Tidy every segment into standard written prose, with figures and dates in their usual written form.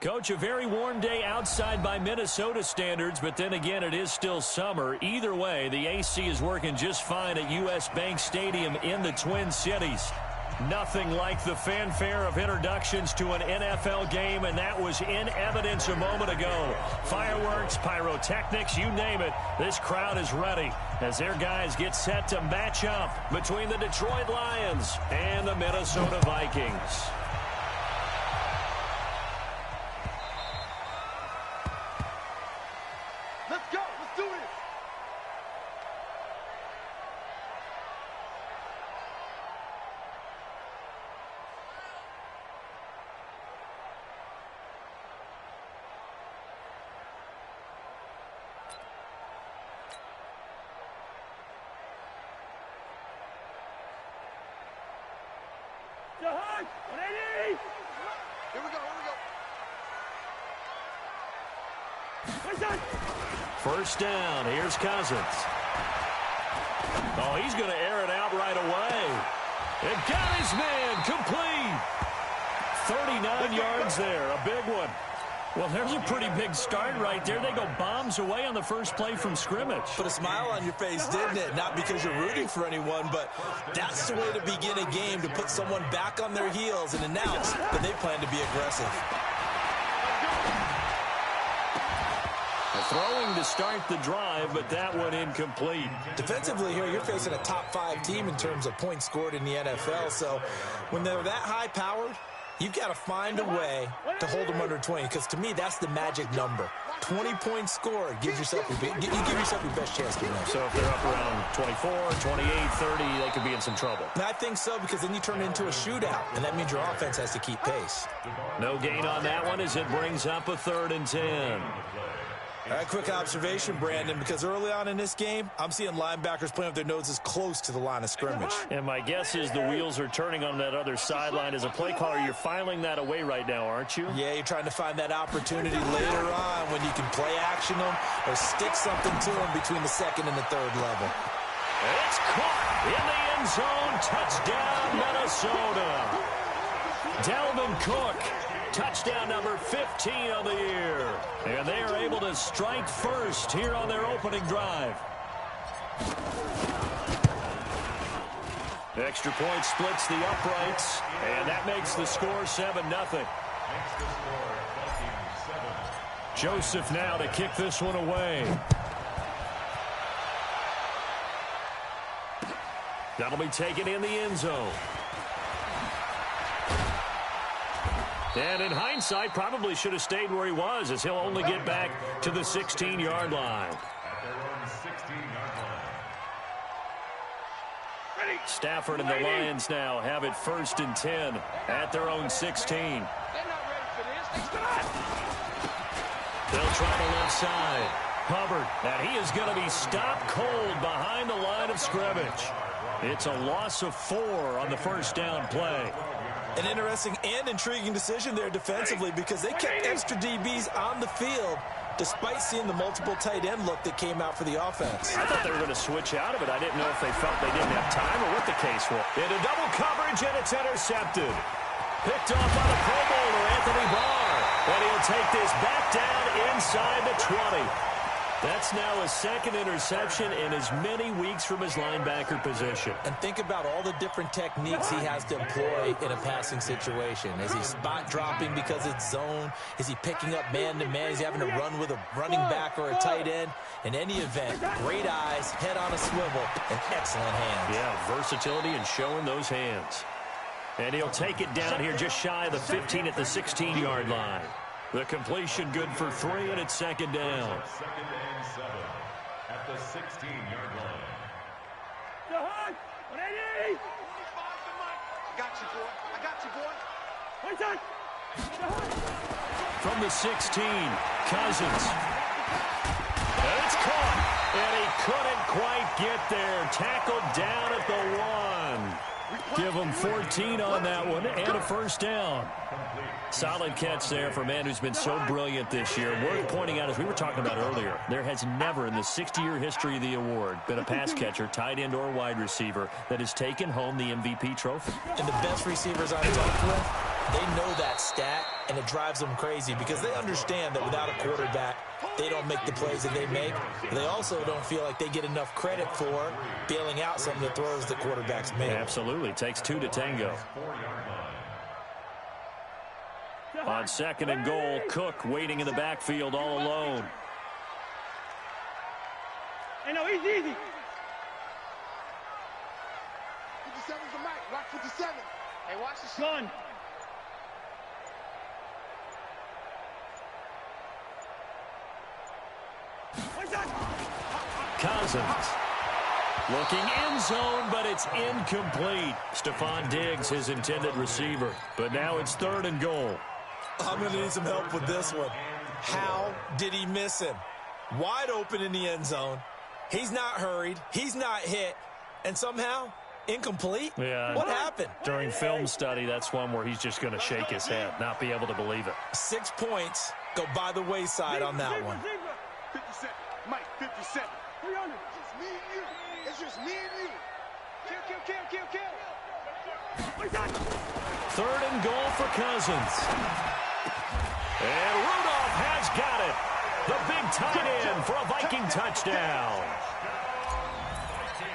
Coach, a very warm day outside by Minnesota standards, but then again, it is still summer. Either way, the AC is working just fine at U.S. Bank Stadium in the Twin Cities. Nothing like the fanfare of introductions to an NFL game, and that was in evidence a moment ago. Fireworks, pyrotechnics, you name it. This crowd is ready as their guys get set to match up between the Detroit Lions and the Minnesota Vikings. Let's go. Let's do it. Here we go. First down. Here's Cousins. Oh, he's going to air it out right away. It got his man complete. 39 yards there. A big one. Well, there's a pretty big start right there. They go bombs away on the first play from scrimmage. Put a smile on your face, didn't it? Not because you're rooting for anyone, but that's the way to begin a game, to put someone back on their heels and announce that they plan to be aggressive. Throwing to start the drive, but that one incomplete. Defensively here, you're facing a top-5 team in terms of points scored in the NFL, so when they're that high-powered, you've got to find a way to hold them under 20, because to me, that's the magic number. 20 points scored, you give yourself your best chance to win. So if they're up around 24, 28, 30, they could be in some trouble. And I think so, because then you turn it into a shootout, and that means your offense has to keep pace. No gain on that one as it brings up a 3rd and 10. All right, quick observation, Brandon, because early on in this game, I'm seeing linebackers playing with their noses close to the line of scrimmage. And my guess is the wheels are turning on that other sideline. As a play caller, you're filing that away right now, aren't you? Yeah, you're trying to find that opportunity later on when you can play action them or stick something to them between the 2nd and the 3rd level. It's caught in the end zone. Touchdown, Minnesota. Dalvin Cook. Touchdown number 15 on the year. And they are able to strike first here on their opening drive. Extra point splits the uprights, and that makes the score 7-0. Joseph now to kick this one away. That'll be taken in the end zone. And in hindsight, probably should have stayed where he was, as he'll only get back to the 16-yard line. Stafford and the Lions now have it 1st and 10 at their own 16. They'll try the left side. Hubbard, and he is going to be stopped cold behind the line of scrimmage. It's a loss of 4 on the first down play. An interesting and intriguing decision there defensively, because they kept extra DBs on the field despite seeing the multiple tight end look that came out for the offense. I thought they were going to switch out of it. I didn't know if they felt they didn't have time or what the case was. Into double coverage, and it's intercepted. Picked off by the Pro Bowler, Anthony Barr. And he'll take this back down inside the 20. That's now his 2nd interception in as many weeks from his linebacker position. And think about all the different techniques he has to employ in a passing situation. Is he spot dropping because it's zone? Is he picking up man-to-man? Is he having to run with a running back or a tight end? In any event, great eyes, head on a swivel, and excellent hands. Yeah, versatility and showing those hands. And he'll take it down here just shy of the 15 at the 16-yard line. The completion good for 3, and it's 2nd down. 2nd and 7 at the 16-yard line. From the 16, Cousins. And it's caught, and he couldn't quite get there. Tackled down at the 1. Give him 14 on that one, and a first down. Solid catch there for a man who's been so brilliant this year. Worth pointing out, as we were talking about earlier, there has never in the 60-year history of the award been a pass catcher, tight end, or wide receiver that has taken home the MVP trophy. And the best receivers I've talked with they know that stat, and it drives them crazy because they understand that without a quarterback, they don't make the plays that they make. They also don't feel like they get enough credit for bailing out some of the throws the quarterbacks make. Absolutely. Takes two to tango. On 2nd and goal, Cook waiting in the backfield all alone. Hey, no, easy, easy. 57's the mic. Watch 57. Hey, watch the gun. Cousins looking end zone, but it's incomplete. Stephon Diggs, his intended receiver. But now it's 3rd and goal. I'm going to need some help with this one. How did he miss him? Wide open in the end zone. He's not hurried. He's not hit. And somehow, incomplete? Yeah. What happened? During film study, that's one where he's just going to shake his head, not be able to believe it. 6 points go by the wayside on that one. 57. Mike, 57. 300. It's just me and you. It's just me and you. Kill. 3rd and goal for Cousins. And Rudolph has got it. The big tight end for a Viking touchdown.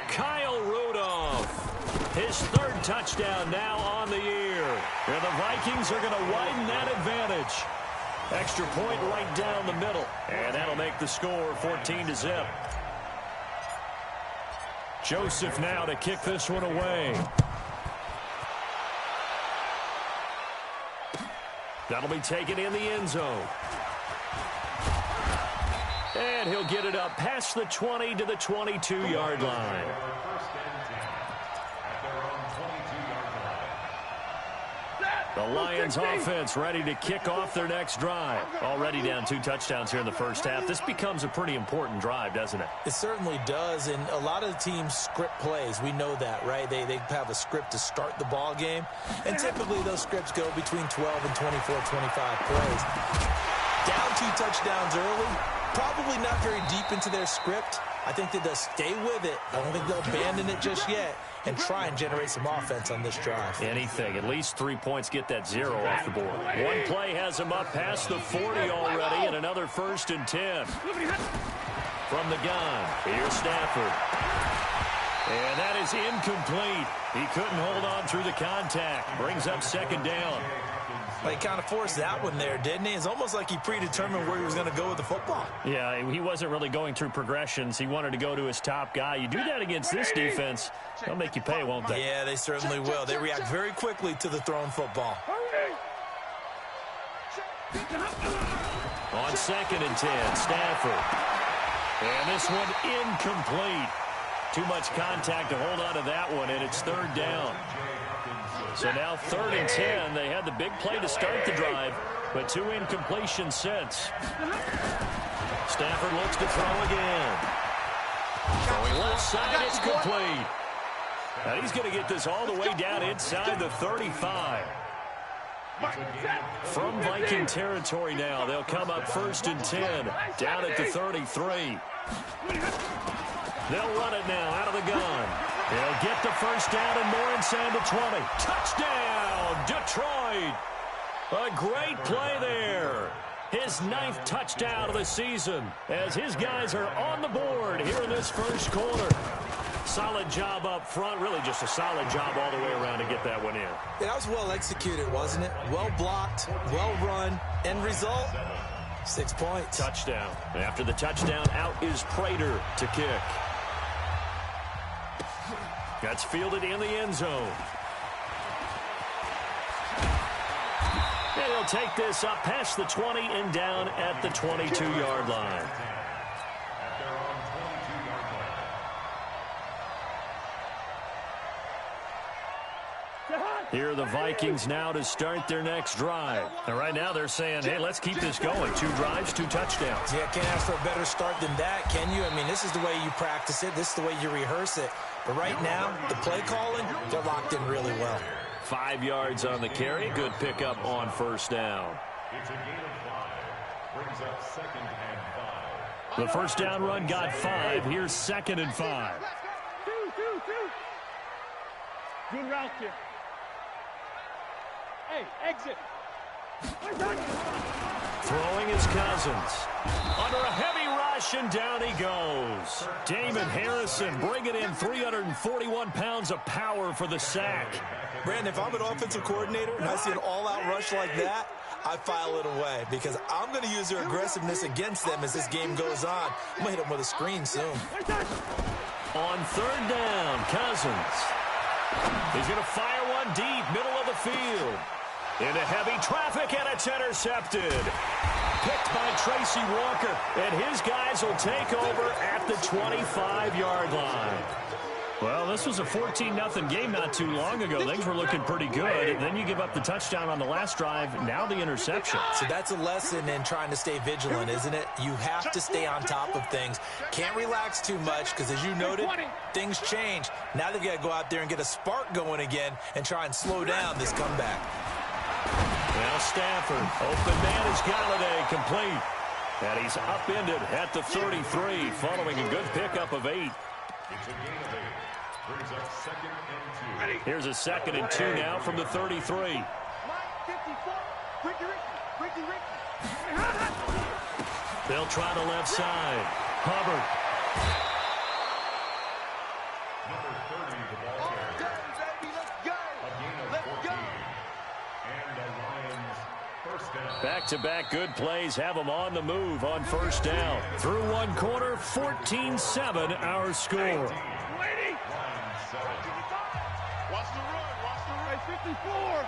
Kyle Rudolph, his 3rd touchdown now on the year. And the Vikings are going to widen that advantage. Extra point right down the middle. And that'll make the score 14-0. Joseph now to kick this one away. That'll be taken in the end zone. And he'll get it up past the 20 to the 22-yard line. The Lions offense ready to kick off their next drive. Already down 2 touchdowns here in the first half. This becomes a pretty important drive, doesn't it? It certainly does, and a lot of teams script plays. We know that, right? They have a script to start the ball game, and typically those scripts go between 12 and 24, 25 plays. Down 2 touchdowns early, probably not very deep into their script. I think that they'll stay with it. I don't think they'll abandon it just yet and try and generate some offense on this drive. Anything. At least 3 points, get that 0 off the board. One play has him up past the 40 already, and another 1st and 10. From the gun, here's Stafford. And that is incomplete. He couldn't hold on through the contact. Brings up 2nd down. He kind of forced that one there, didn't he? It's almost like he predetermined where he was going to go with the football. Yeah, he wasn't really going through progressions. He wanted to go to his top guy. You do that against this defense, they'll make you pay, won't they? Yeah, they certainly will. They react very quickly to the thrown football. On 2nd and 10, Stafford. And this one incomplete. Too much contact to hold on to that one, and it's 3rd down. So now 3rd and 10. They had the big play to start the drive, but 2 incompletions since. Stafford looks to throw again. Going left side, it's complete. And he's going to get this all the way down inside the 35. From Viking territory now, they'll come up 1st and 10, down at the 33. They'll run it now out of the gun. They'll get the 1st down and more inside the 20. Touchdown, Detroit. A great play there. His 9th touchdown of the season as his guys are on the board here in this first quarter. Solid job up front. Really just a solid job all the way around to get that one in. That was well executed, wasn't it? Well blocked, well run. End result, 6 points. Touchdown. After the touchdown, out is Prater to kick. That's fielded in the end zone. And he'll take this up past the 20 and down at the 22-yard line. Here are the Vikings now to start their next drive. And right now they're saying, hey, let's keep this going. 2 drives, 2 touchdowns. Yeah, can't ask for a better start than that, can you? I mean, this is the way you practice it. This is the way you rehearse it. But right now, the play calling, they're locked in really well. 5 yards on the carry. Good pickup on 1st down. It's a gain of 5. Brings up 2nd and 5. The 1st down run got 5. Here's 2nd and 5. Good route here. Hey, exit. Throwing his Cousins. Under a heavy rush, and down he goes. Damon Harrison bringing in 341 pounds of power for the sack. Brandon, if I'm an offensive coordinator and I see an all-out rush like that, I file it away because I'm going to use their aggressiveness against them as this game goes on. I'm going to hit them with a screen soon. On third down, Cousins. He's going to fire one deep, middle of the field. Into heavy traffic, and it's intercepted. Picked by Tracy Walker, and his guys will take over at the 25-yard line. Well, this was a 14-0 game not too long ago. Things were looking pretty good. And then you give up the touchdown on the last drive. Now the interception. So that's a lesson in trying to stay vigilant, isn't it? You have to stay on top of things. Can't relax too much because, as you noted, things change. Now they've got to go out there and get a spark going again and try and slow down this comeback. Now Stafford. Open man is Galladay, complete. And he's upended at the 33 following a good pickup of 8. It's a gain of 8. Brings up 2nd and 2. Here's a 2nd and 2 now from the 33. Mike 54. Ricky. They'll try the left side. Hubbard. Number 30, the ball carrier. Baby, let's go. A gain of 14. And the Lions first down. Back-to-back good plays have them on the move on first down. Through one quarter, 14-7 our score. Lions 7. Watch the run. 54.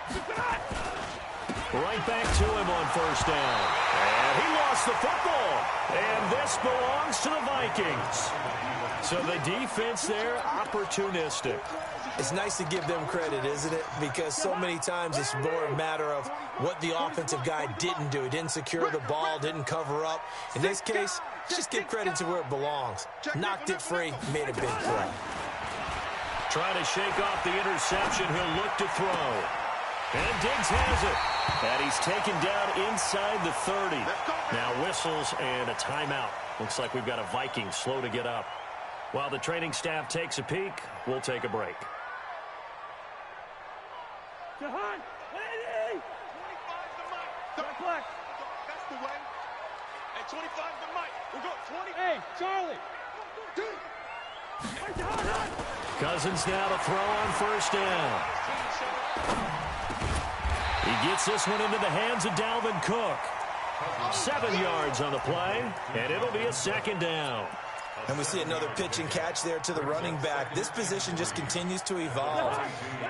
55. Right back to him on first down. And he lost the football. And this belongs to the Vikings. So the defense there, opportunistic. It's nice to give them credit, isn't it? Because so many times it's more a matter of what the offensive guy didn't do. He didn't secure the ball, didn't cover up. In this case, just give credit to where it belongs. Knocked it free, made a big play. Trying to shake off the interception. He'll look to throw. And Diggs has it. And he's taken down inside the 30. Now whistles and a timeout. Looks like we've got a Viking slow to get up. While the training staff takes a peek, we'll take a break. Jahan, Eddie! 25 to Mike. Black. That's the way. And 25 to Mike. We'll go 20. Hey, Charlie. Cousins now to throw on first down. He gets this one into the hands of Dalvin Cook. 7 yards on the play, and it'll be a 2nd down. And we see another pitch and catch there to the running back. This position just continues to evolve.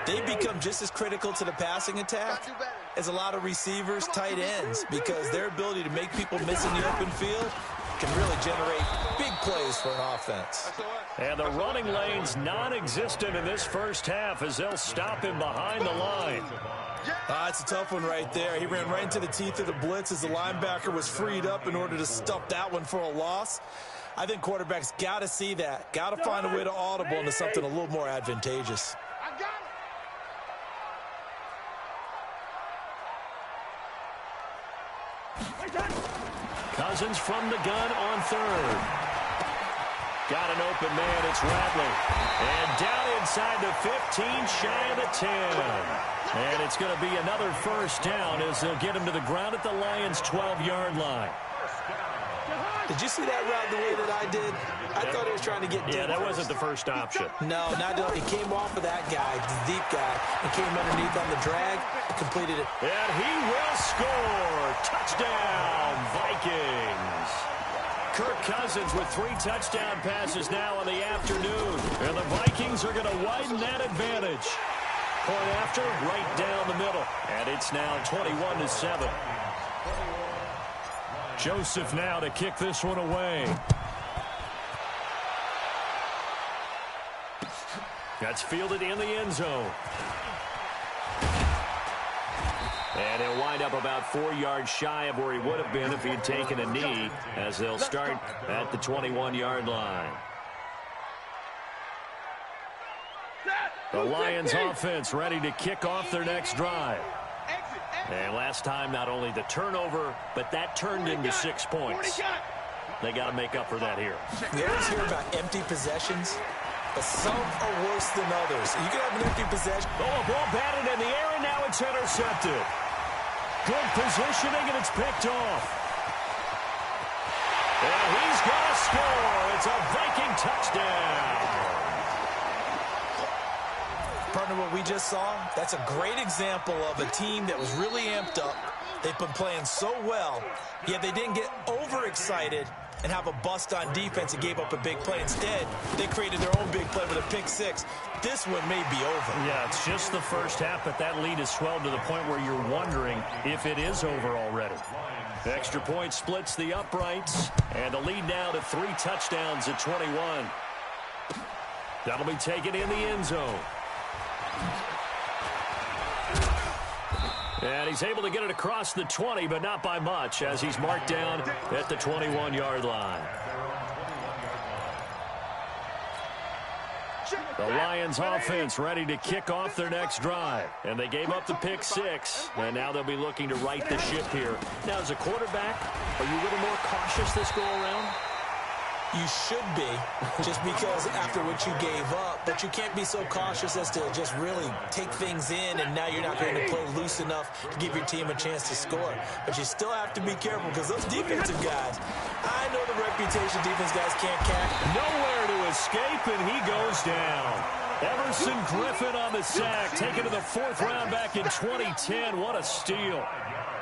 They become just as critical to the passing attack as a lot of receivers, tight ends, because their ability to make people miss in the open field can really generate big plays for an offense. And the running lane's non-existent in this first half as they'll stop him behind the line. It's a tough one right there. He ran right into the teeth of the blitz as the linebacker was freed up in order to stop that one for a loss. I think quarterbacks got to see that. Got to find a way to audible into something a little more advantageous. I got Hey, Cousins from the gun on third. Got an open man. It's Rattler. And down inside the 15, shy of the 10. And it's going to be another first down as they'll get him to the ground at the Lions' 12-yard line. Did you see that route the way that I did? I thought he was trying to get deep. Yeah, that wasn't the first option. No, not he came off of that guy, the deep guy, and came underneath on the drag, completed it. And he will score. Touchdown, Vikings. Kirk Cousins with 3 touchdown passes now in the afternoon. And the Vikings are going to widen that advantage. Point after, right down the middle. And it's now 21-7. Joseph now to kick this one away. That's fielded in the end zone. And he'll wind up about 4 yards shy of where he would have been if he had taken a knee, as they'll start at the 21-yard line. The Lions offense ready to kick off their next drive. And last time, not only the turnover, but that turned into 6 points. They got to make up for that here. We always hear about empty possessions, but some are worse than others. You can have an empty possession. Oh, a ball batted in the air, and now it's intercepted. Good positioning, and it's picked off. And he's going to score. It's a Viking touchdown. Partner, what we just saw, that's a great example of a team that was really amped up. They've been playing so well, yet they didn't get overexcited and have a bust on defense and gave up a big play. Instead, they created their own big play with a pick six. This one may be over. Yeah, it's just the first half, but that lead has swelled to the point where you're wondering if it is over already. The extra point splits the uprights, and the lead now to 3 touchdowns at 21. That'll be taken in the end zone. And he's able to get it across the 20, but not by much, as he's marked down at the 21-yard line. The Lions offense ready to kick off their next drive. And they gave up the pick 6, and now they'll be looking to right the ship here. Now, as a quarterback, are you a little more cautious this go-around? You should be, just because after what you gave up, but you can't be so cautious as to just really take things in, and now you're not going to play loose enough to give your team a chance to score. But you still have to be careful, because those defensive guys, I know the reputation defense guys can't catch. Nowhere to escape, and he goes down. Emerson Griffin on the sack, taken to the 4th round back in 2010. What a steal.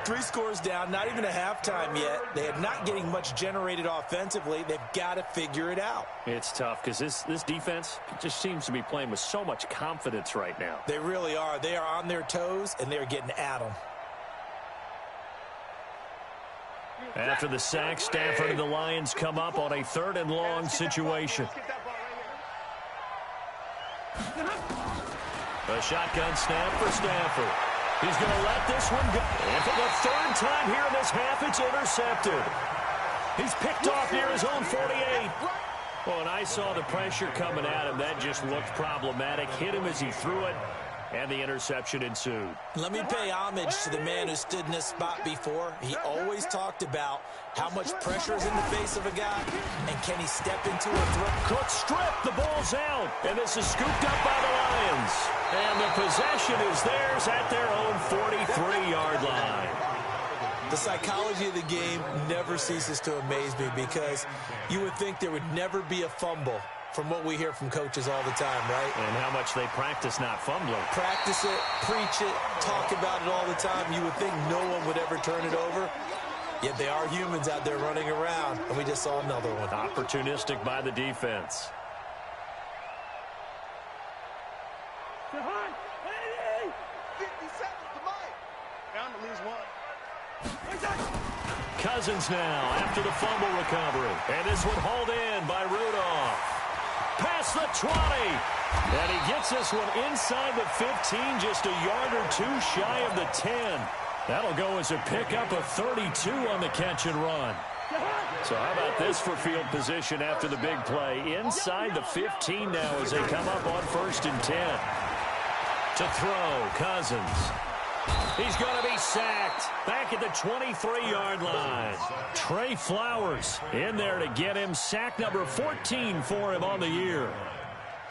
3 scores down, not even a halftime yet. They are not getting much generated offensively. They've got to figure it out. It's tough because this defense just seems to be playing with so much confidence right now. They really are. They are on their toes, and they're getting at them. After the sack, Stafford and the Lions come up on a 3rd and long situation. A shotgun snap for Stafford. He's going to let this one go. And for the 3rd time here in this half, it's intercepted. He's picked off near his own 48. Well, and I saw the pressure coming at him. That just looked problematic. Hit him as he threw it, and the interception ensued. Let me pay homage to the man who stood in this spot before. He always talked about how much pressure is in the face of a guy, and can he step into a throw. Cook stripped, the ball's out, and this is scooped up by the Lions. And the possession is theirs at their own 43-yard line. The psychology of the game never ceases to amaze me, because you would think there would never be a fumble from what we hear from coaches all the time, right? And how much they practice not fumbling. Practice it, preach it, talk about it all the time. You would think no one would ever turn it over. Yet they are humans out there running around, and we just saw another one. Opportunistic by the defense. Cousins now after the fumble recovery. And this one hauled in by Rudolph. Past the 20. And he gets this one inside the 15, just a yard or 2 shy of the 10. That'll go as a pickup of 32 on the catch and run. So how about this for field position after the big play? Inside the 15 now as they come up on 1st and 10. To throw, Cousins. He's going to be sacked back at the 23-yard line. Trey Flowers in there to get him. Sack number 14 for him on the year.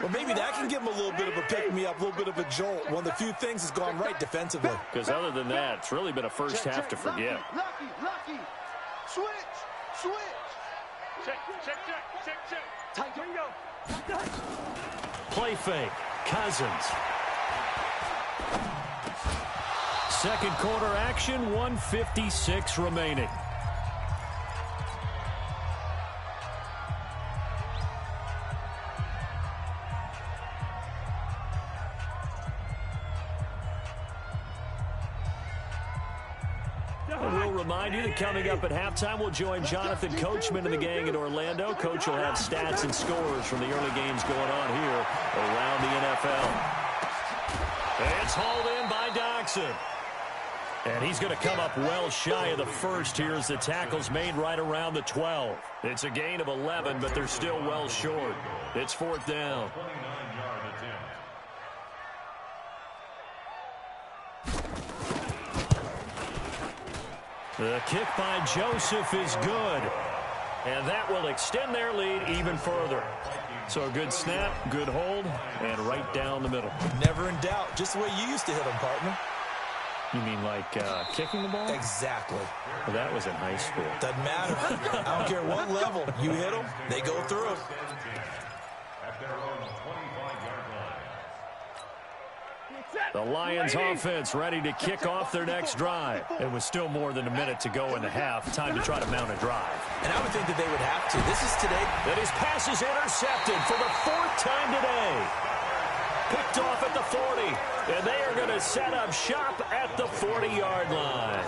Well, maybe that can give him a little bit of a pick-me-up, a little bit of a jolt. One of the few things that's gone right defensively. Because other than that, it's really been a first half to forget. Lucky. Switch. Check. Play fake. Cousins. Second quarter action, 1:56 remaining. And we'll remind you that coming up at halftime, we'll join Jonathan Coachman and the gang in Orlando. Coach will have stats and scores from the early games going on here around the NFL. It's hauled in by Doxson. And he's going to come up well shy of the first here as the tackle's made right around the 12. It's a gain of 11, but they're still well short. It's 4th down. The kick by Joseph is good. And that will extend their lead even further. So a good snap, good hold, and right down the middle. Never in doubt. Just the way you used to hit them, partner. You mean like kicking the ball? Exactly. Well, that was in high school. Doesn't matter. I don't care what level. You hit them, they go through. At their own 25-yard line. The Lions offense ready to kick off their next drive. It was still more than a minute to go in the half. Time to try to mount a drive. And I would think that they would have to. This is today. And his pass is intercepted for the 4th time today. Picked off at the 40. And they are going to set up shop at the 40-yard line.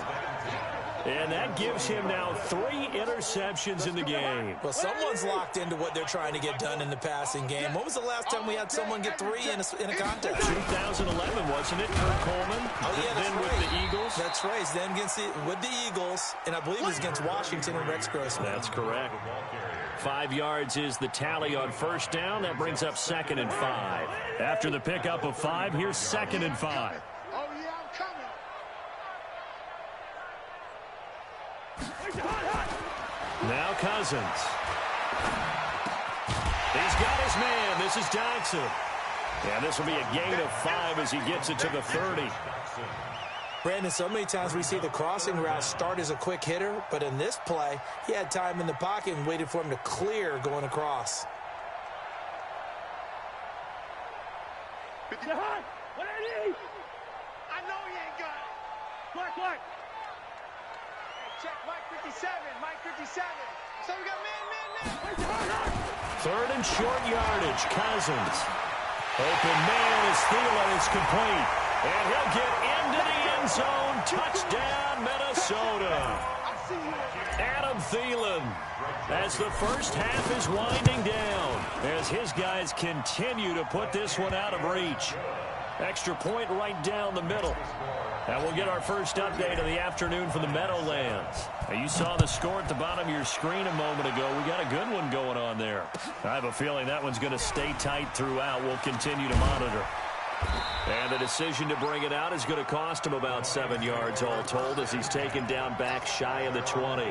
And that gives him now 3 interceptions in the game. Well, someone's locked into what they're trying to get done in the passing game. When was the last time we had someone get 3 in a contest? 2011, wasn't it, Kurt Coleman? Oh, yeah, that's then right. with the Eagles. That's right. Then with the Eagles, and I believe it was against Washington and Rex Grossman. That's correct. 5 yards is the tally on first down. That brings up 2nd and 5. After the pickup of 5, here's 2nd and 5. Oh, yeah, I'm coming. Now Cousins. He's got his man. This is Dodson. And this will be a gain of 5 as he gets it to the 30. Brandon, so many times we see the crossing route start as a quick hitter, but in this play, he had time in the pocket and waited for him to clear going across. Jahan, 180. I know he ain't got it. Clark. Hey, check Mike 57. Mike 57. So we got man. 3rd and short yardage. Cousins. Open man is Thielen. It's complete. And he'll get into the end zone. Touchdown, Minnesota. Adam Thielen, as the first half is winding down, as his guys continue to put this one out of reach. Extra point right down the middle. And we'll get our first update of the afternoon from the Meadowlands. Now, you saw the score at the bottom of your screen a moment ago. We got a good one going on there. I have a feeling that one's going to stay tight throughout. We'll continue to monitor. And the decision to bring it out is going to cost him about 7 yards all told as he's taken down back shy of the 20.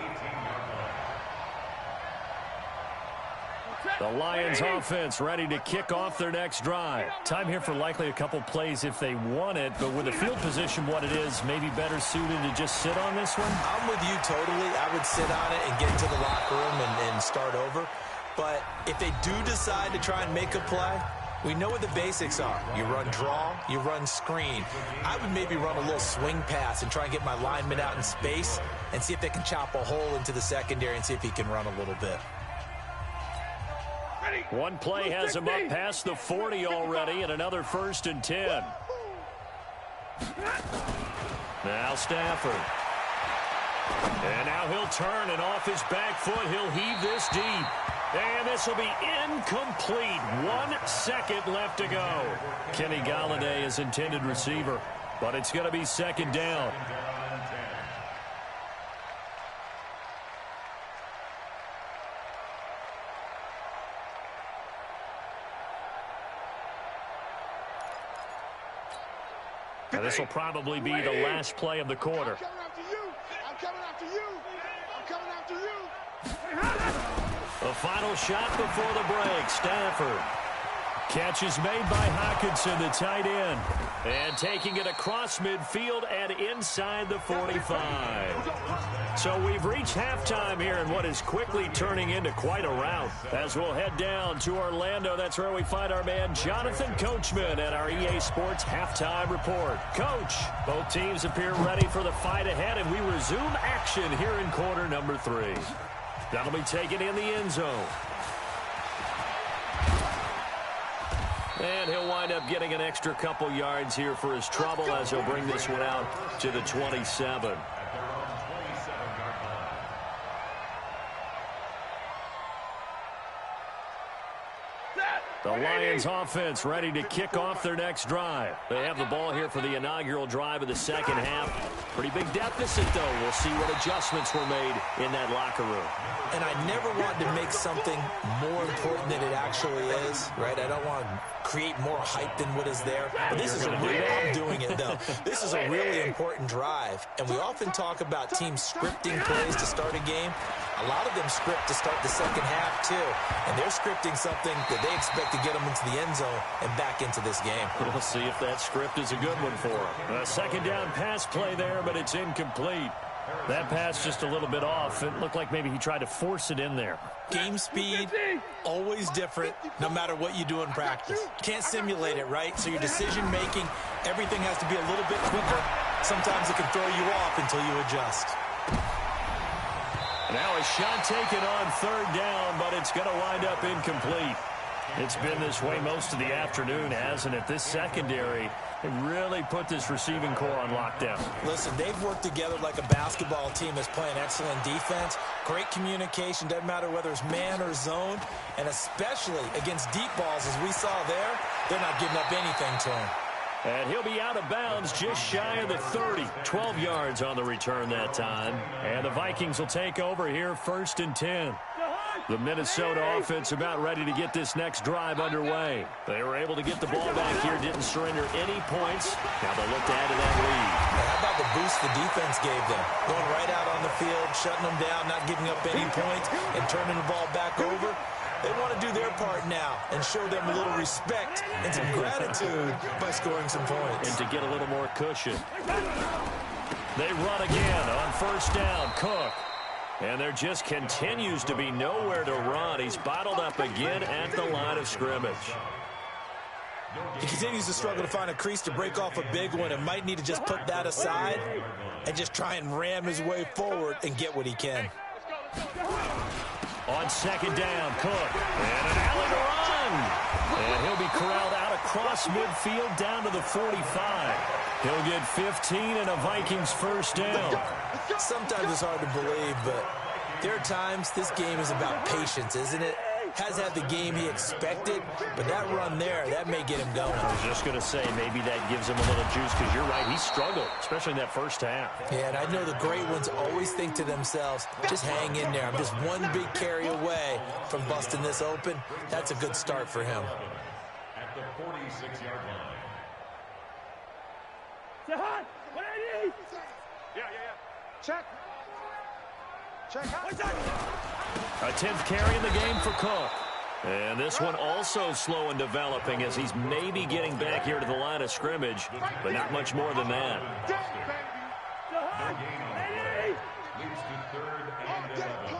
The Lions offense ready to kick off their next drive. Time here for likely a couple plays if they want it, but with the field position what it is, maybe better suited to just sit on this one? I'm with you totally. I would sit on it and get into the locker room and start over. But if they do decide to try and make a play, we know what the basics are. You run draw, you run screen. I would maybe run a little swing pass and try and get my lineman out in space and see if they can chop a hole into the secondary and see if he can run a little bit. One play has him up past the 40 already, and another 1st and 10. Now Stafford. And now he'll turn, and off his back foot, he'll heave this deep. And this will be incomplete. 1 second left to go. Kenny Galladay is intended receiver, but it's going to be 2nd down. Now this will probably be the last play of the quarter. I'm coming after you. The final shot before the break. Stafford. Catch is made by Hockenson, the tight end. And taking it across midfield and inside the 45. So we've reached halftime here in what is quickly turning into quite a rout. As we'll head down to Orlando, that's where we find our man Jonathan Coachman at our EA Sports Halftime Report. Coach, both teams appear ready for the fight ahead, and we resume action here in quarter number 3. That'll be taken in the end zone. And he'll wind up getting an extra couple yards here for his trouble as he'll bring this one out to the 27. The Lions offense ready to kick off their next drive. They have the ball here for the inaugural drive of the second half. Pretty big deficit, though. We'll see what adjustments were made in that locker room. And I never want to make something more important than it actually is, right? I don't want to create more hype than what is there. But this is a really, I'm doing it though. This is a really important drive. And we often talk about teams scripting plays to start a game. A lot of them script to start the second half too. And they're scripting something that they expect to get them into the end zone and back into this game. We'll see if that script is a good one for them. A second down pass play there, but it's incomplete. That pass just a little bit off. It looked like maybe he tried to force it in there. Game speed, always different, no matter what you do in practice. Can't simulate it, right? So your decision-making, everything has to be a little bit quicker. Sometimes it can throw you off until you adjust. Now a shot taken on third down, but it's going to wind up incomplete. It's been this way most of the afternoon, hasn't it? This secondary, it really put this receiving core on lockdown. Listen, they've worked together like a basketball team that's playing excellent defense. Great communication, doesn't matter whether it's man or zone. And especially against deep balls, as we saw there, they're not giving up anything to him. And he'll be out of bounds just shy of the 30. 12 yards on the return that time. And the Vikings will take over here, 1st and 10. The Minnesota offense about ready to get this next drive underway. They were able to get the ball back here, didn't surrender any points. Now they'll look to add to that lead. Now, how about the boost the defense gave them? Going right out on the field, shutting them down, not giving up any points, and turning the ball back over. They want to do their part now and show them a little respect and some gratitude by scoring some points. And to get a little more cushion. They run again on 1st down. Cook. And there just continues to be nowhere to run. He's bottled up again at the line of scrimmage. He continues to struggle to find a crease to break off a big one and might need to just put that aside and just try and ram his way forward and get what he can. On 2nd down, Cook. And an alley to run. And he'll be corralled out across midfield down to the 45. He'll get 15 and a Vikings 1st down. Sometimes it's hard to believe, but there are times this game is about patience, isn't it? Has had the game he expected, but that run there, that may get him going. I was just going to say, maybe that gives him a little juice, because you're right, he struggled, especially in that first half. Yeah, and I know the great ones always think to themselves, just hang in there. I'm just one big carry away from busting this open. That's a good start for him. At the 46-yard line. Jahan, 180. Yeah. Check. A 10th carry in the game for Cook. And this one also slow in developing as he's maybe getting back here to the line of scrimmage, but not much more than that. Jahan, 180. Leads to 3rd and 11.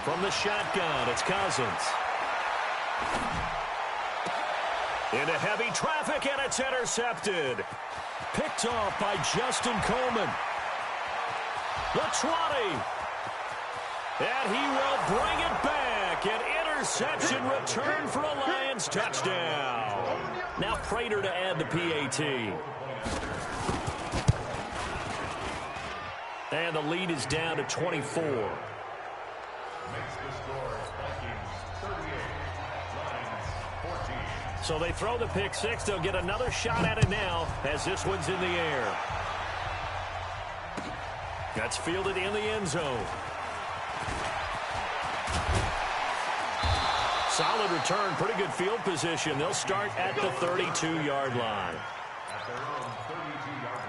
From the shotgun, it's Cousins. Into heavy traffic, and it's intercepted. Picked off by Justin Coleman. The 20. And he will bring it back. An interception return for a Lions touchdown. Now Prater to add the PAT. And the lead is down to 24. Makes the score Vikings 38, Lions 14. So they throw the pick six. They'll get another shot at it now as this one's in the air. That's fielded in the end zone. Solid return, pretty good field position. They'll start at the 32-yard line. At their own 32-yard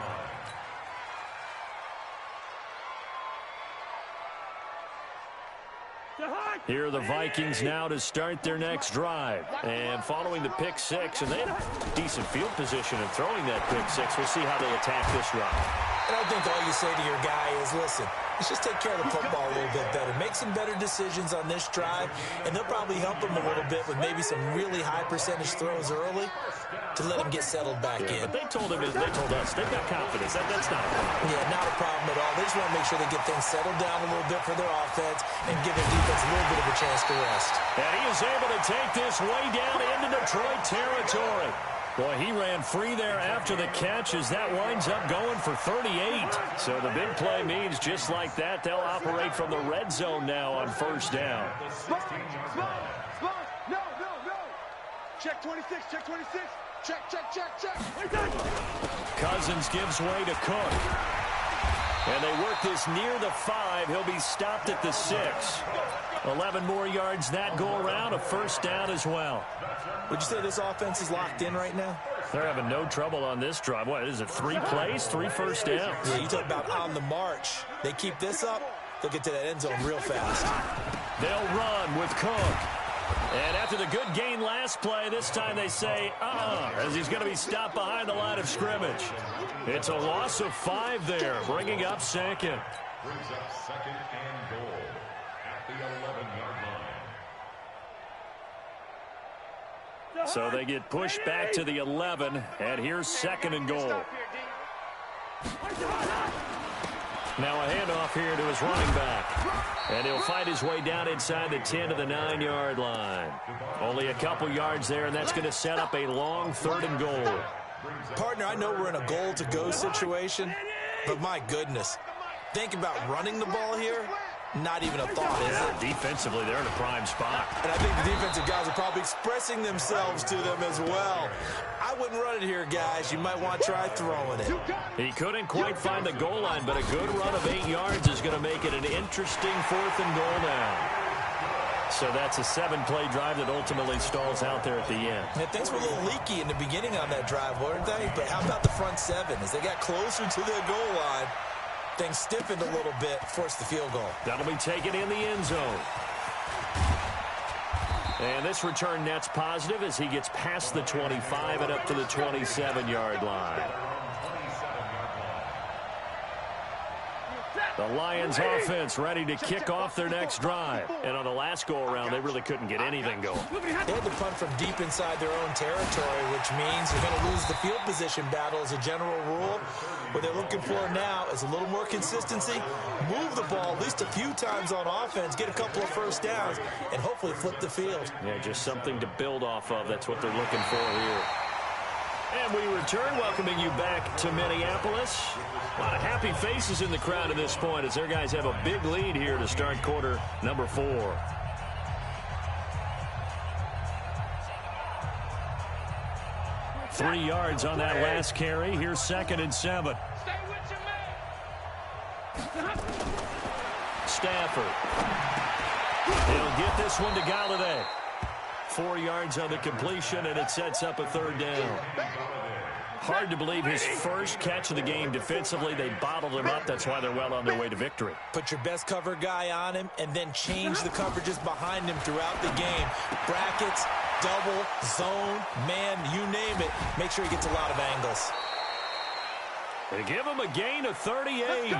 line. Here are the Vikings now to start their next drive. And following the pick six, and they had decent field position in throwing that pick six. We'll see how they attack this drive. And I think all you say to your guy is, listen, let's just take care of the football a little bit better. Make some better decisions on this drive, and they'll probably help him a little bit with maybe some really high percentage throws early to let him get settled back in. But they told us, they've got confidence. That's not a problem. Yeah, not a problem at all. They just want to make sure they get things settled down a little bit for their offense and give their defense a little bit of a chance to rest. And he is able to take this way down into Detroit territory. Boy, he ran free there after the catch as that winds up going for 38. So the big play means just like that, they'll operate from the red zone now on 1st down. Spot. No. Check 26. Check. Cousins gives way to Cook. And they work this near the 5. He'll be stopped at the 6. 11 more yards that go around, a first down as well. Would you say this offense is locked in right now? They're having no trouble on this drive. What is it, 3 plays, 3 first downs? Yeah, you talk about on the march. They keep this up, they'll get to that end zone real fast. They'll run with Cook. And after the good gain last play, this time they say, as he's going to be stopped behind the line of scrimmage. It's a loss of 5 there, bringing up second. Brings up second and goal at the 11-yard line. So they get pushed back to the 11, and here's second and goal. Now a handoff here to his running back. And he'll fight his way down inside the 10 to the 9-yard line. Only a couple yards there, and that's going to set up a long 3rd and goal. Partner, I know we're in a goal-to-go situation, but my goodness. Think about running the ball here. Not even a thought, is it? Defensively, they're in a prime spot. And I think the defensive guys are probably expressing themselves to them as well. I wouldn't run it here, guys. You might want to try throwing it. He couldn't quite find the goal line, but a good run of 8 yards is going to make it an interesting 4th and goal now. So that's a 7-play drive that ultimately stalls out there at the end. Yeah, things were a little leaky in the beginning on that drive, weren't they? But how about the front 7? As they got closer to their goal line, things stiffened a little bit, forced the field goal. That'll be taken in the end zone. And this return net's positive as he gets past the 25 and up to the 27-yard line. The Lions offense ready to kick off their next drive. And on the last go-around, they really couldn't get anything going. They had to punt from deep inside their own territory, which means you're going to lose the field position battle as a general rule. What they're looking for now is a little more consistency, move the ball at least a few times on offense, get a couple of first downs, and hopefully flip the field. Yeah, just something to build off of. That's what they're looking for here. And we return, welcoming you back to Minneapolis. A lot of happy faces in the crowd at this point as their guys have a big lead here to start quarter number 4. Three yards on that last carry. Here's 2nd and 7. Stafford. He'll get this one to Galladay. 4 yards on the completion, and it sets up a 3rd down. Hard to believe his first catch of the game defensively. They bottled him up. That's why they're well on their way to victory. Put your best cover guy on him and then change the coverages behind him throughout the game. Brackets, double, zone, man, you name it. Make sure he gets a lot of angles. They give him a gain of 38.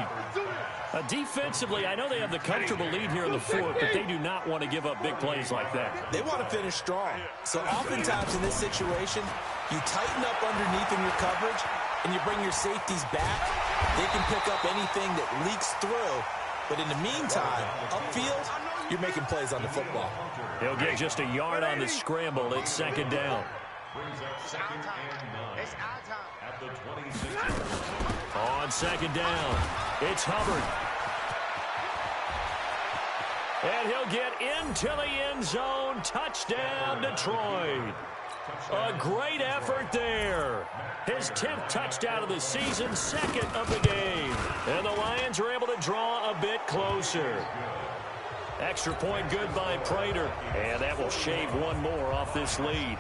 Defensively, I know they have the comfortable lead here in the 4th, but they do not want to give up big plays like that. They want to finish strong. So oftentimes in this situation, you tighten up underneath in your coverage, and you bring your safeties back. They can pick up anything that leaks through. But in the meantime, upfield, you're making plays on the football. He'll get just a yard on the scramble. It's 2nd down. Brings up 2nd and 9 at the 26. On 2nd down, it's Hubbard. And he'll get into the end zone. Touchdown, Detroit. A great effort there. His 10th touchdown of the season, 2nd of the game. And the Lions are able to draw a bit closer. Extra point good by Prater. And that will shave one more off this lead.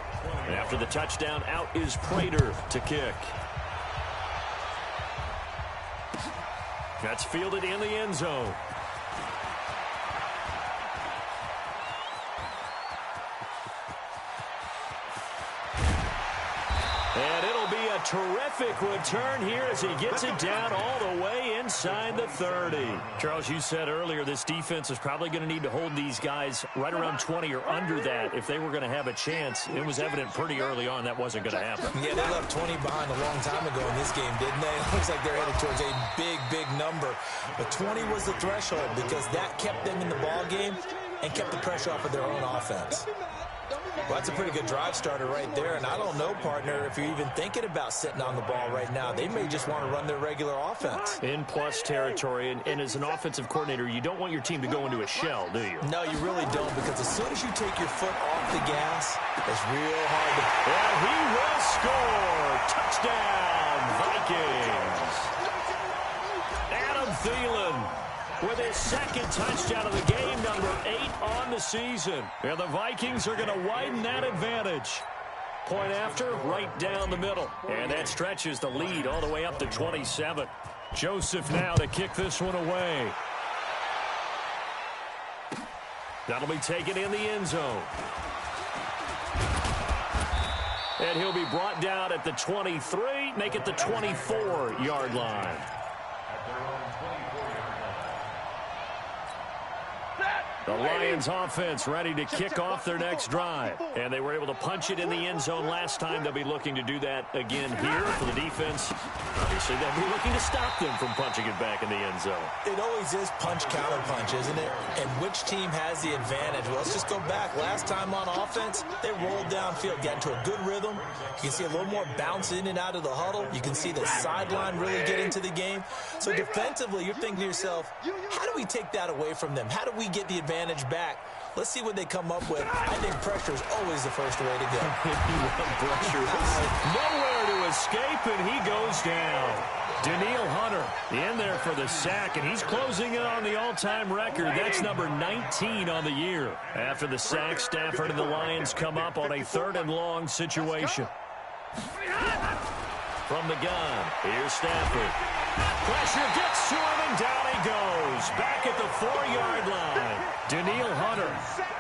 And after the touchdown, out is Prater to kick. That's fielded in the end zone. And it'll be a terrific return here as he gets it down all the way inside the 30. Charles, you said earlier this defense is probably going to need to hold these guys right around 20 or under that if they were going to have a chance. It was evident pretty early on that wasn't going to happen. Yeah, they left 20 behind a long time ago in this game, didn't they? It looks like they're headed towards a big, big number. But 20 was the threshold because that kept them in the ball game and kept the pressure off of their own offense. Well, that's a pretty good drive starter right there, and I don't know, partner, if you're even thinking about sitting on the ball right now. They may just want to run their regular offense. In plus territory, and as an offensive coordinator, you don't want your team to go into a shell, do you? No, you really don't, because as soon as you take your foot off the gas, it's real hard to... And he will score! Touchdown, Vikings! Adam Thielen with his second touchdown of the game, number 8 on the season. And the Vikings are going to widen that advantage. Point after, right down the middle. And that stretches the lead all the way up to 27. Joseph now to kick this one away. That'll be taken in the end zone. And he'll be brought down at the 23, make it the 24-yard line. The Lions offense ready to kick off their next drive. And they were able to punch it in the end zone last time. They'll be looking to do that again here for the defense. Obviously, they'll be looking to stop them from punching it back in the end zone. It always is punch, counter punch, isn't it? And which team has the advantage? Well, let's just go back. Last time on offense, they rolled downfield, got into a good rhythm. You can see a little more bounce in and out of the huddle. You can see the sideline really get into the game. So defensively, you're thinking to yourself, how do we take that away from them? How do we get the advantage back? Let's see what they come up with. I think pressure is always the first way to go. Pressure is nowhere to escape, and he goes down. Daniil Hunter in there for the sack, and he's closing in on the all-time record. That's number 19 on the year. After the sack, Stafford and the Lions come up on a 3rd and long situation. From the gun, here's Stafford. Pressure gets to him, and down he goes. Back at the 4-yard line. Daniil Hunter,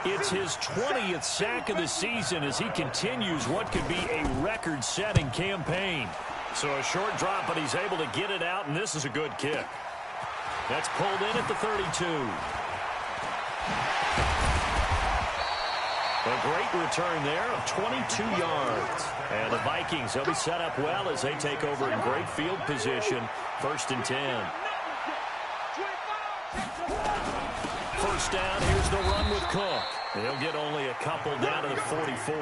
it's his 20th sack of the season as he continues what could be a record-setting campaign. So a short drop, but he's able to get it out, and this is a good kick. That's pulled in at the 32. A great return there of 22 yards. And the Vikings, they'll be set up well as they take over in great field position. 1st and 10. First down, here's the run with Cook. They'll get only a couple down to the 44.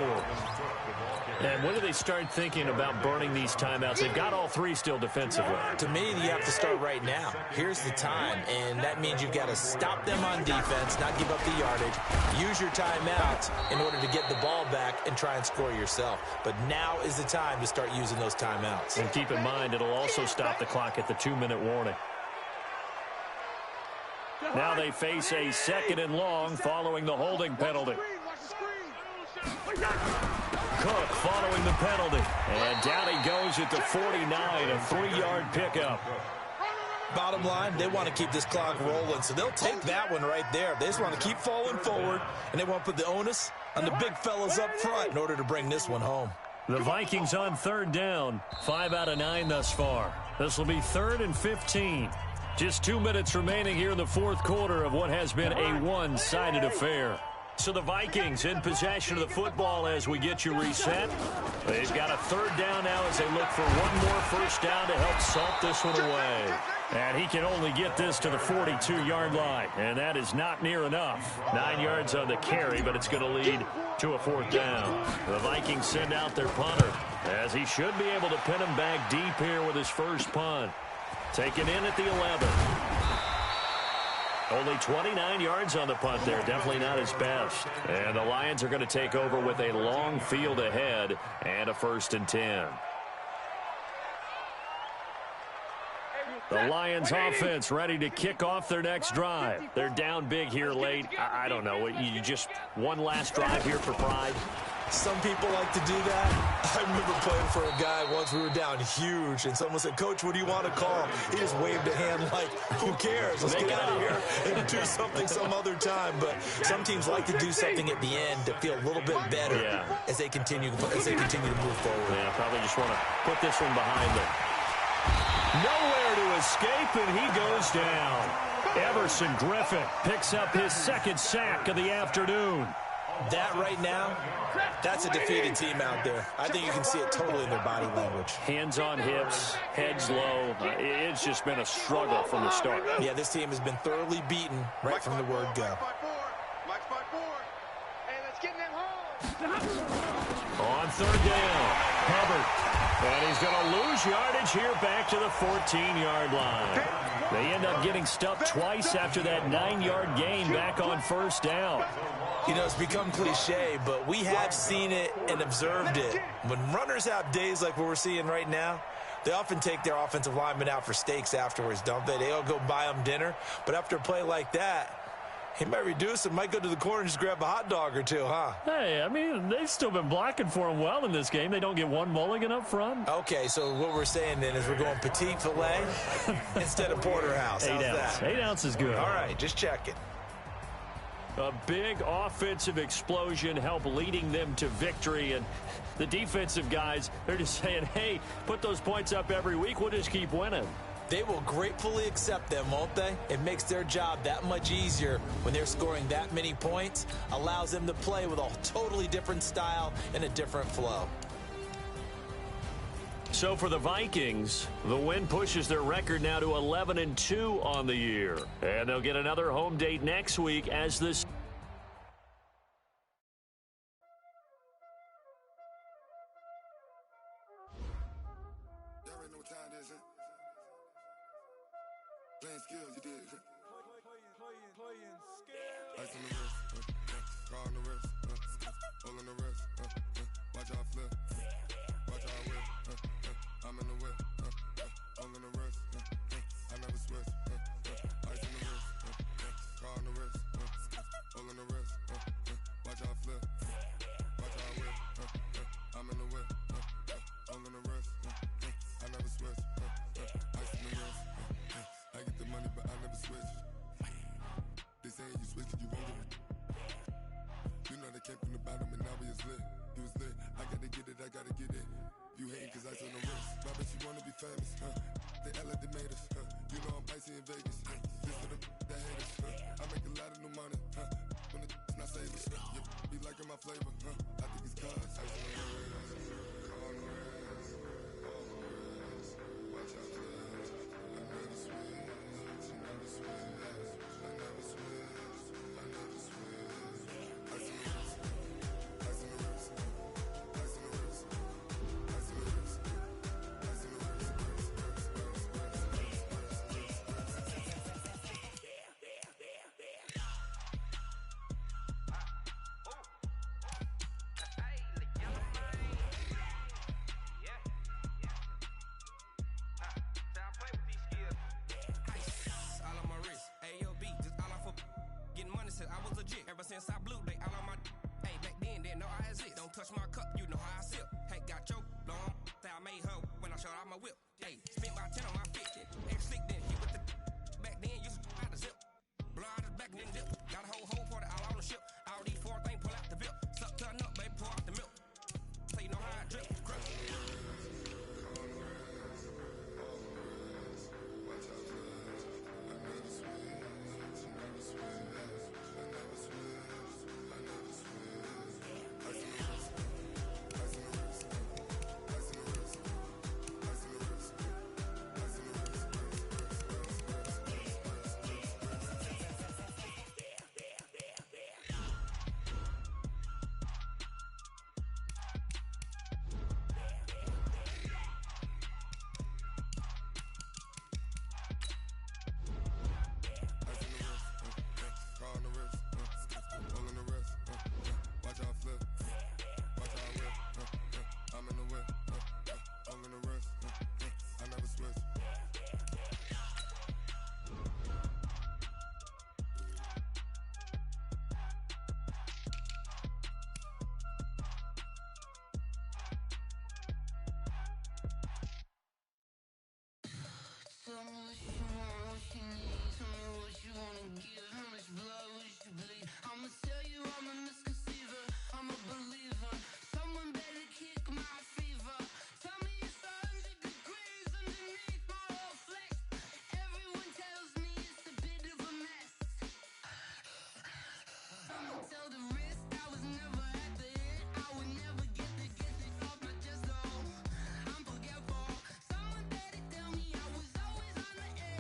And when do they start thinking about burning these timeouts? They've got all 3 still defensively. To me, you have to start right now. Here's the time, and that means you've got to stop them on defense, not give up the yardage, use your timeouts in order to get the ball back and try and score yourself. But now is the time to start using those timeouts. And keep in mind, it'll also stop the clock at the 2-minute warning. Now they face a 2nd and long following the holding penalty. Cook following the penalty. And down he goes at the 49, a 3-yard pickup. Bottom line, they want to keep this clock rolling, so they'll take that one right there. They just want to keep falling forward, and they want to put the onus on the big fellas up front in order to bring this one home. The Vikings on 3rd down, 5 out of 9 thus far. This will be 3rd and 15. Just 2 minutes remaining here in the 4th quarter of what has been a one-sided affair. So the Vikings in possession of the football as we get you reset. They've got a 3rd down now as they look for one more first down to help salt this one away. And he can only get this to the 42-yard line, and that is not near enough. 9 yards on the carry, but it's going to lead to a 4th down. The Vikings send out their punter as he should be able to pin him back deep here with his first punt. Taken in at the 11. Only 29 yards on the punt there. Definitely not his best. And the Lions are going to take over with a long field ahead and a 1st and 10. The Lions offense ready to kick off their next drive. They're down big here late. I don't know. You just one last drive here for pride. Some people like to do that. I remember playing for a guy once. We were down huge, and someone said, "Coach, what do you want to call?" He just waved a hand like, who cares? Let's get out of here and do something some other time. But some teams like to do something at the end to feel a little bit better as they continue to move forward. Yeah, probably just want to put this one behind them. Nowhere to escape, and he goes down. Everson Griffin picks up his 2nd sack of the afternoon. That right now, that's a defeated team out there. I think you can see it totally in their body language. Hands on hips, heads low. It's just been a struggle from the start. Yeah, this team has been thoroughly beaten right from the word go. On 3rd down, Hubbard. And he's going to lose yardage here back to the 14-yard line. They end up getting stuffed twice after that 9-yard gain back on 1st down. You know, it's become cliche, but we have seen it and observed it. When runners have days like what we're seeing right now, They often take their offensive linemen out for steaks afterwards, don't they? They all go buy them dinner. But after a play like that, he might reduce it, might go to the corner and just grab a hot dog or two, huh? Hey, I mean, they've still been blocking for him well in this game. They don't get one mulligan up front. Okay, so what we're saying then is we're going petite filet instead of porterhouse. How's 8 ounce. that? 8 ounce is good. All right, just checking. A big offensive explosion helped leading them to victory. And the defensive guys, they're just saying, hey, put those points up every week. We'll just keep winning. They will gratefully accept them, won't they? It makes their job that much easier when they're scoring that many points. Allows them to play with a totally different style and a different flow. So for the Vikings, the win pushes their record now to 11-2 on the year. And they'll get another home date next week as this. Playing skills, you did. Playing skills. Ice on the wrist, car on the wrist, hole on the wrist, watch out flip, watch out whip, I'm in the whip, hole on the wrist, I never switch, ice on the wrist, car on the wrist, hole on the wrist, watch out flip, watch out whip, I'm in the whip, hole on the wrist, I never switch, ice on the wrist. I get the money, but I never switch. They say you switch it, you won't get it. You know they came from the bottom and now we is lit. You was lit, I gotta get it, I gotta get it. You hating cause I on the wrist. I bet you wanna be famous, They act like they made us, You know I'm icy in Vegas, This for the that hate us, I make a lot of new money, When it's not savers, You be liking my flavor, I think it's cause ice on the wrist, on the wrist, on the wrist. Watch out, please. I never switch. I was legit ever since I blew they all on my hey back then didn't know I exist. Don't touch my cup, you know how I sip. Hey, got your long say I made her when I showed out my whip. Hey, spent my 10 on my fit. Ex-slick then hit with the back then used to out the zip. Blow out the back and then dip. Got a whole party all on the ship. All these 4 things pull out the VIP. Suck turn up, baby, pour out the milk. So you know how I drip. Grip. Tell me what you want, what you need. Tell me what you wanna give. How much blood would you bleed? I'ma tell you I'm a misconceiver. I'm a believer. Someone better kick my fever. Tell me it's 100 degrees underneath my whole flesh. Everyone tells me it's a bit of a mess. I'ma tell the risk I was never at the end. I would never get it off my chest. Oh, I'm forgetful. Someone better tell me I was always on the edge.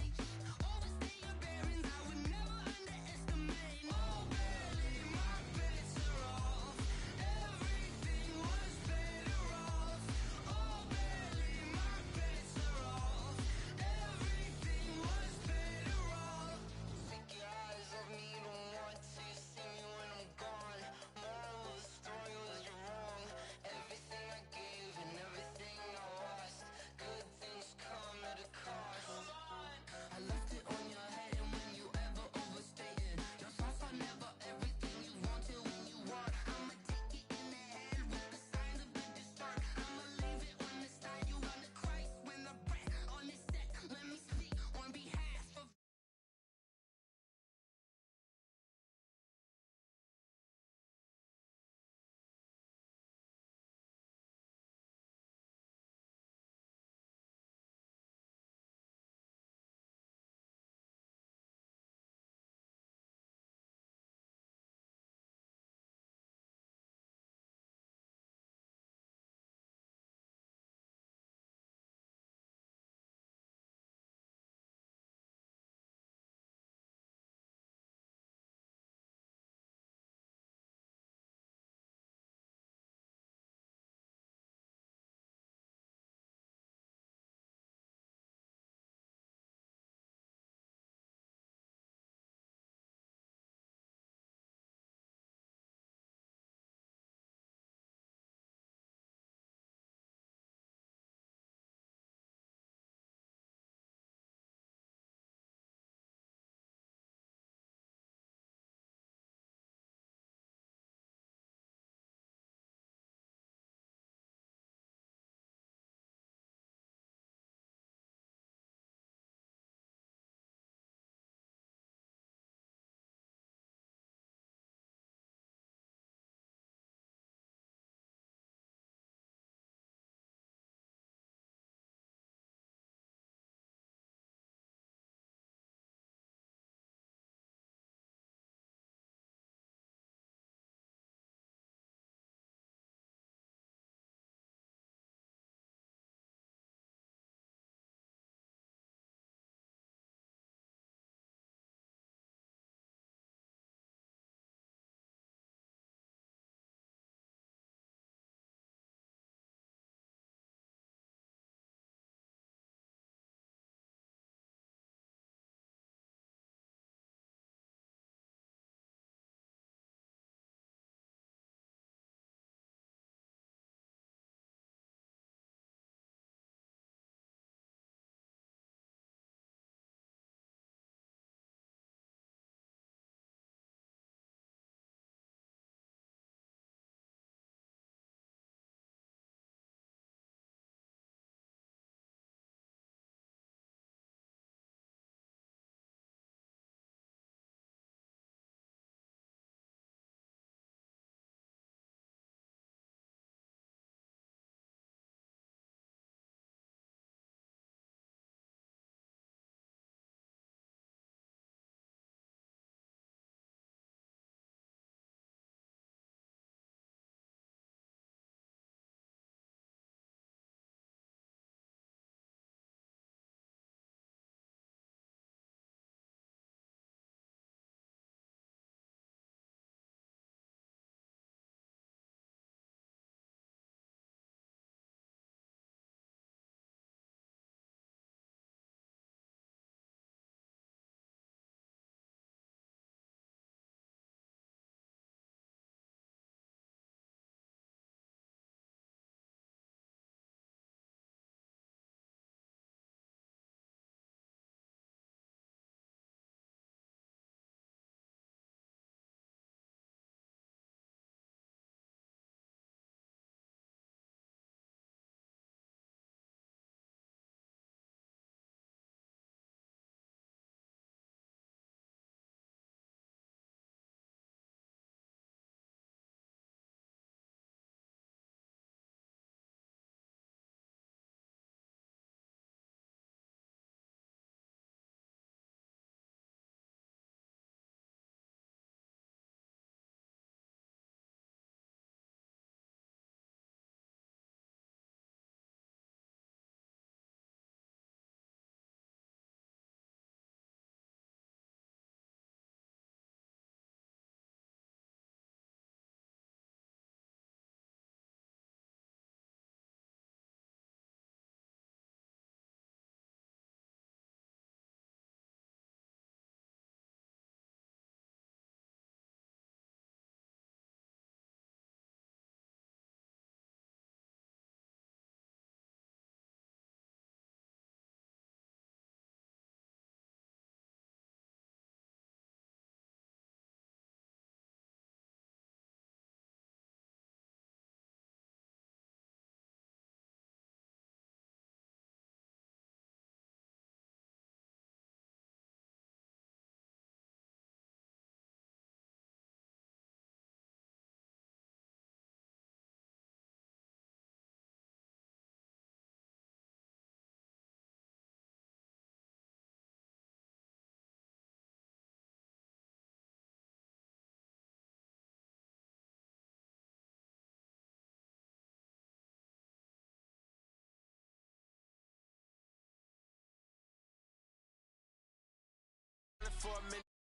for a minute.